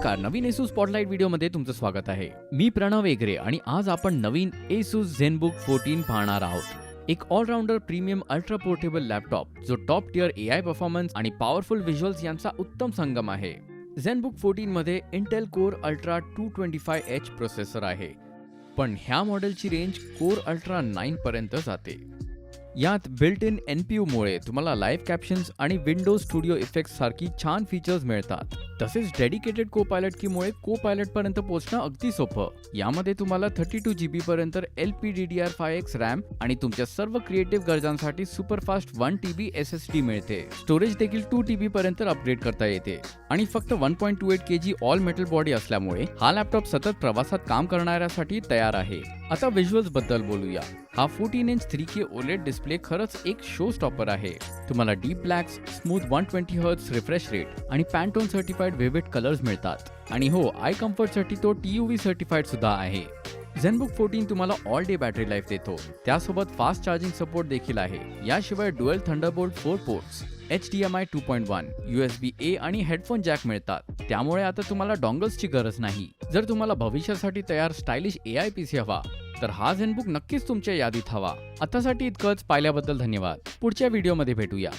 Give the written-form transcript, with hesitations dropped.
नमस्कार, नवीन ASUS spotlight व्हिडिओमध्ये तुमचं स्वागत आहे. मी प्रणव एगरे आणि आज आपण नवीन ASUS ZenBook 14 पाहणार आहोत. एक all rounder premium ultra portable laptop जो टॉप टियर AI परफॉर्मन्स आणि पॉवरफुल व्हिज्युअल्स यांचा उत्तम संगम आहे. ZenBook 14 मध्ये Intel core ultra 225H processor आहे, पण ह्या मॉडेलची रेंज कोर अल्ट्रा 9 पर्यंत जाते. यात बिल्ट इन NPU मुळे तुम्हाला लाईव्ह कॅप्शन्स आणि विंडोज स्टुडिओ इफेक्ट्स सारखी छान फीचर्स मिळतात. तसेच डेडिकेटेड को पायलट कीमुळे को पायलट पर्यंत पोहोचणं अगदी सोपं. यामध्ये तुम्हाला 32 GB पर्यंत LPDDR5X रॅम आणि तुमच्या सर्व क्रिएटिव्ह गरजांसाठी सुपरफास्ट 1 TB SSD मिळते. स्टोरेज देखील 2 TB पर्यंत अपग्रेड करता येते आणि फक्त 1.28 kg ऑल मेटल बॉडी असल्यामुळे हा लॅपटॉप सतत प्रवासात काम करणाऱ्यासाठी तयार आहे. आता व्हिज्युअल्स बद्दल बोलूया. हा 14 इंच 3K OLED डिस्प्ले खरंच एक शो स्टॉपर आहे. तुम्हाला deep blanks, smooth 120 Hz refresh rate आणि पॅन्टोन सर्टिफाईड वेव्हेट कलर्स मिळतात. आणि हो, आय कम्फर्टसाठी तो TUV सर्टिफाईड सुद्धा आहे. ZenBook 14 तुम्हाला ऑल डे बॅटरी लाईफ देतो. त्यासोबत फास्ट चार्जिंग सपोर्ट देखील आहे. याशिवाय dual Thunderbolt 4 ports, HDMI 2.1, USB-A आणि हेडफोन जॅक मिळतात. त्यामुळे आता तुम्हाला डॉंगल्सची गरज नाही. जर तुम्हाला भविष्यासाठी तयार स्टायलिश AI PC हवा तर हा ZenBook नक्कीच तुमच्या यादीत हवा. आतासाठी इतकंच. पाहिल्याबद्दल धन्यवाद. पुढच्या व्हिडिओमध्ये भेटूया.